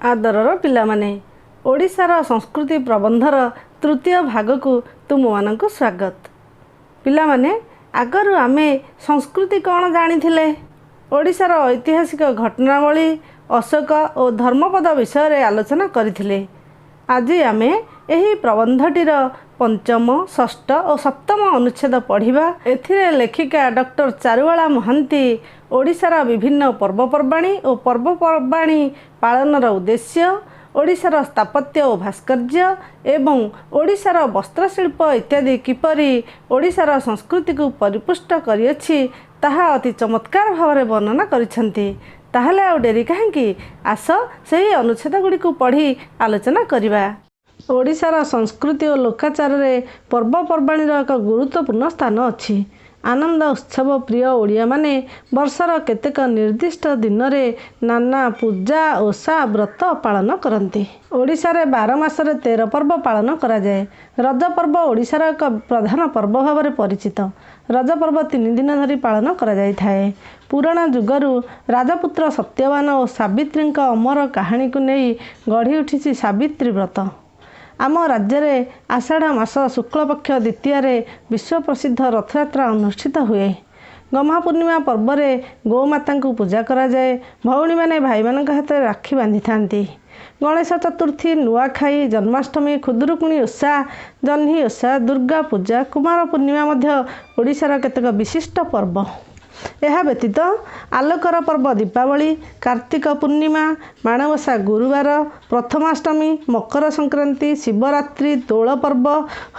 आदरर पिलामाने ओडिशार संस्कृति प्रबंधर तृतीय भाग को तुम मानक स्वागत। पिलामाने आगरु आमे संस्कृति कौन जानी थिले? ओडिशार ऐतिहासिक घटनावली अशोक और धर्मपद विषय रे आलोचना करिथिले। आज आमे एही प्रबंधटीर पंचम षष्ठ और सप्तम अनुच्छेद पढ़िबा। एथिरे लेखिका डॉक्टर चारुवाला महांती ओडिशार विभिन्न पर्वपर्वाणी और पर्वपर्वाणी पालनर उद्देश्य, ओडिशार स्थापत्य और भास्कर्य एवं ओडिशार वस्त्रशिल्प इत्यादि किपरि ओडिशार संस्कृति को परिपुष्ट करिअछि ताहा अति चमत्कार भाव वर्णना करिसेंति। ताहले आ डेरी काहेकि आस सही अनुच्छेद गुडी को पढ़ी आलोचना करिबा। ओडिशार संस्कृति और लोकाचार रे पर्वपर्वाणीर एक गुरुत्वपूर्ण स्थान अछि। आनंद उत्सव प्रिय ओडिया माने वर्षर केतेक निर्दिष्ट दिन रे नाना पूजा ओषा व्रत पालन करती। ओडिशा रे 12 मासरे 13 पर्व पालन करा जाए। रज पर्व ओडिशार एक प्रधान पर्व भाव में परिचित। रज पर्व 3 दिन धरी पालन करा जाय थाए। पुराण जुगरु राजपुत्र सत्यवान और सावित्री अमर कहानी को नहीं गढ़ी उठी सावित्री व्रत। आम राज्य में आषाढ़ मास शुक्ल पक्ष द्वितीय विश्व प्रसिद्ध रथयात्रा अनुष्ठित हुए। गम्हा पूर्णिमा पर्व में गौमाता को पूजा करा जाए। भौणी माने भाई मान हाथ में राखी बांधि थांती। गणेश चतुर्थी, नुआखाई, जन्माष्टमी, खुदुरुकुणी ओषा, जह्नी ओषा, दुर्गा पूजा, कुमार पूर्णिमा मध्य ओडिशार केतेक विशिष्ट पर्व। यह व्यतीत आलोकर पर्व दीपावली, कार्तिक पूर्णिमा, माणवसा गुरुवार, प्रथमाष्टमी, मकर संक्रांति, शिवरात्रि, दोल पर्व,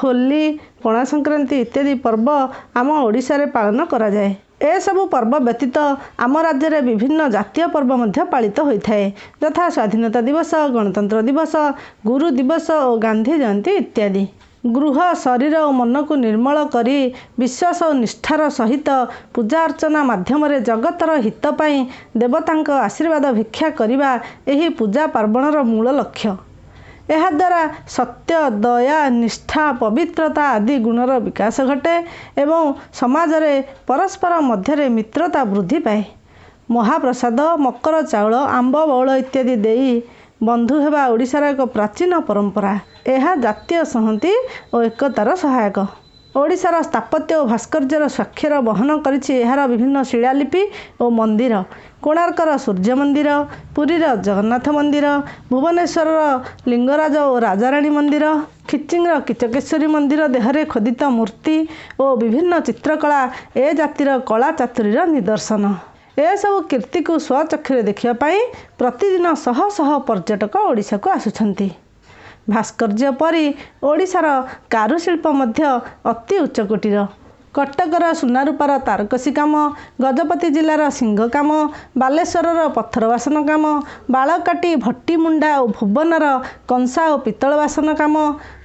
होली, पणा संक्रांति इत्यादि पर्व आम ओडिशा रे पालन करा जाए। ए सबु पर्व व्यतीत आम राज्य में विभिन्न जातीय पर्व मध्य पालित होता है, यथा स्वाधीनता दिवस, गणतंत्र दिवस, गुरु दिवस और गांधी जयंती इत्यादि। गृह शरीर और मन को निर्मल करी विश्वास और निष्ठार सहित पूजा अर्चना माध्यम जगतर हित पाई देवतांक आशीर्वाद भिक्षा करिबा एही पूजा पार्वणर मूल लक्ष्य। यह द्वारा सत्य, दया, निष्ठा, पवित्रता आदि गुणर विकास घटे एवं समाज रे परस्पर मध्य मित्रता वृद्धि पाए। महाप्रसाद, मकर चाउल, आंब बौल इत्यादि देई बंधु हेबा ओडिशार एक प्राचीन परंपरा। यह जातीय संहति और एकतार सहायक। ओडिशार स्थापत्य और भास्कर्यर स्वाक्षर बहन करिछि एहार विभिन्न शिलालिपि और मंदिर। कोणार्कर सूर्य मंदिर, पुरीर जगन्नाथ मंदिर, भुवनेश्वर लिंगराज और राजाराणी मंदिर, खिचिंगर किचकेश्वरी मंदिर देहरे खोदित मूर्ति और विभिन्न चित्रकला ए जातिर कला चातुरीर निदर्शन। ए सब कीर्ति को स्वचक्षुरे देखिया पाई प्रतिदिन शह शह पर्यटक ओडिशा को आसुछंती। भास्कर्य परी ओडिशार कारुशिल्प मध्य अति उच्चकोटीर। कटकर सुनारूपार तारकसी काम, गजपति जिलार सिंह काम, बालेश्वरर पत्थर बासन काम, बालकाटी, भट्टीमुंडा और भुवनर कंसा और पितल बासन काम,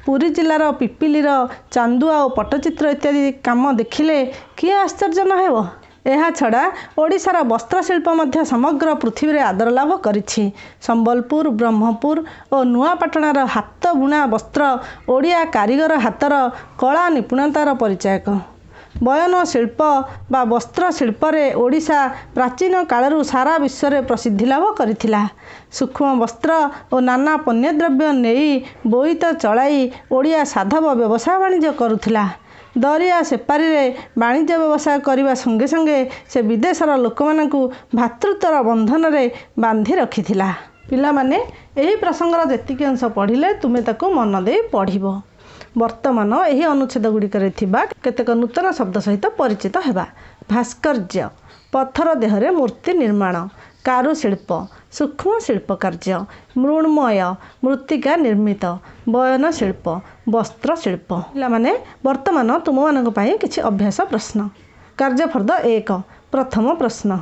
पुरी जिलार पिपिलीर चांदुआ और पट्टचित्र इत्यादि काम देखिले किए आश्चर्य न हेब। यह छड़ा ओडिशार वस्त्रशिल्प मध्य समग्र पृथ्वी में आदर लाभ करिछि। संबलपुर, ब्रह्मपुर और नुआपाटणार हाथ बुणा वस्त्र ओडिया कारीगर हाथर कला निपुणतार परिचायक। बयन शिल्प बा वस्त्र शिल्प रे ओडिशा प्राचीन कालरू सारा विश्व में प्रसिद्धि लाभ करिथिला। सूक्ष्म वस्त्र और नाना पण्यद्रव्य नेई बोईत चलाई ओडिया साधव व्यवसाय वाणिज्य करुथिला। दरिया सेपारी रे वाणिज्य व्यवसाय करने संगे संगे से विदेशर लोक मानू भातृत्वर बंधन रे बांधि रखिथिला। पिला माने एही प्रसंगर जेतिकी अंश पढ़िले तुमे ताकू मन दे पढ़िबो। वर्तमान एही अनुच्छेद गुड़िकर थिबा केतेक नूतन शब्द सहित परिचित हेबा। भास्कर्य, पत्थर देहरे मूर्ति निर्माण। कारुशिल्प, सूक्ष्म शिल्प कार्य। मृण्मय, मृत्तिका निर्मित। बयन शिल्प, वस्त्र शिल्प। पिलामाने वर्तमान तुम मानक पई किछि अभ्यास प्रश्न। कार्यफर्द 1। प्रथम प्रश्न,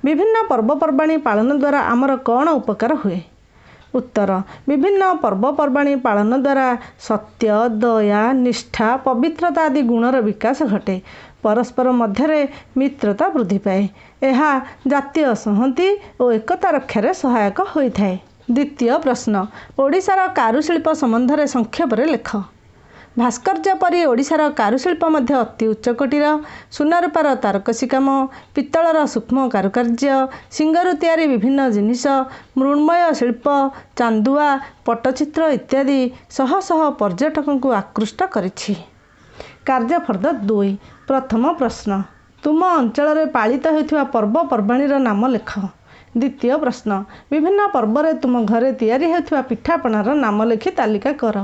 विभिन्न पर्वपर्वाणी पालन द्वारा आमर कौन उपकार हुए? उत्तर, विभिन्न पर्वपर्वाणी पालन द्वारा सत्य, दया, निष्ठा, पवित्रता आदि गुणर विकास घटे। परस्पर मध्य मित्रता वृद्धि पाए। यह जातीय संहति और एकता रक्षार सहायक होता है। द्वितीय प्रश्न, ओडिशार कारुशिल्प संबंध में संक्षेप लेख। ଭାସ୍କର୍ଯ୍ୟ ପରି ଓଡ଼ିଶାର କାରୁଶିଳ୍ପ ମଧ୍ୟ ଅତି ଉଚ୍ଚକୋଟୀର। ସୁନାରୂପାର ତାରକସି କାମ, ପିତ୍ତଳର ସୂକ୍ଷ୍ମ କାରୁକାର୍ଯ୍ୟ, ଶିଙ୍ଗରୁ ତିଆରି ବିଭିନ୍ନ ଜିନିଷ, ମୃଣ୍ମୟ ଶିଳ୍ପ, ଚାନ୍ଦୁଆ, ପଟ୍ଟଚିତ୍ର ଇତ୍ୟାଦି ଶହ ଶହ ପର୍ଯ୍ୟଟକଙ୍କୁ ଆକୃଷ୍ଟ କରିଛି। କାର୍ଯ୍ୟଫର୍ଦ୍ଦ 2। ପ୍ରଥମ ପ୍ରଶ୍ନ, ତୁମ ଅଞ୍ଚଳରେ ପାଳିତ ହେଉଥିବା ପର୍ବପର୍ବାଣୀର ନାମ ଲେଖ। ଦ୍ୱିତୀୟ ପ୍ରଶ୍ନ, ବିଭିନ୍ନ ପର୍ବରେ ତୁମ ଘରେ ତିଆରି ହେଉଥିବା ପିଠାପଣାର ନାମ ଲେଖି ତାଲିକା କର।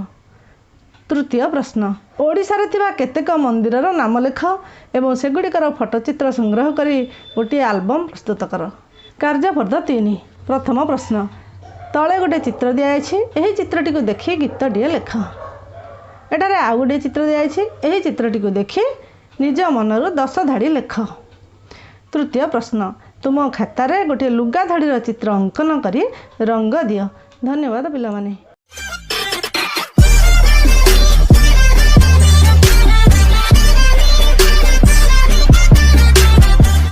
ତୃତୀୟ ପ୍ରଶ୍ନ, ଓଡ଼ିଶାରେ ଥିବା କେତେକ ମନ୍ଦିରର ନାମ ଲେଖ ଏବଂ ସେଗୁଡ଼ିକର ଫଟୋଚିତ୍ର ସଂଗ୍ରହ କରି ଗୋଟିଏ ଆଲବମ୍ ପ୍ରସ୍ତୁତ କର। କାର୍ଯ୍ୟଫର୍ଦ୍ଦ 3। ପ୍ରଥମ ପ୍ରଶ୍ନ, ତଳେ ଗୋଟିଏ ଚିତ୍ର ଦିଆଯାଇଛି, ଏହି ଚିତ୍ରଟିକୁ ଦେଖି ଗୀତଟିଏ ଲେଖ। ଏଠାରେ ଆଉ ଗୋଟିଏ ଚିତ୍ର ଦିଆଯାଇଛି, ଏହି ଚିତ୍ରଟିକୁ ଦେଖି ନିଜ ମନରୁ 10 ଧାଡ଼ି ଲେଖ। ତୃତୀୟ ପ୍ରଶ୍ନ, ତୁମ ଖାତାରେ ଗୋଟିଏ ଲୁଗା ଧଡ଼ିର ଚିତ୍ର ଅଙ୍କନ କରି ରଙ୍ଗ ଦିଅ। ଧନ୍ୟବାଦ ପିଲାମାନେ।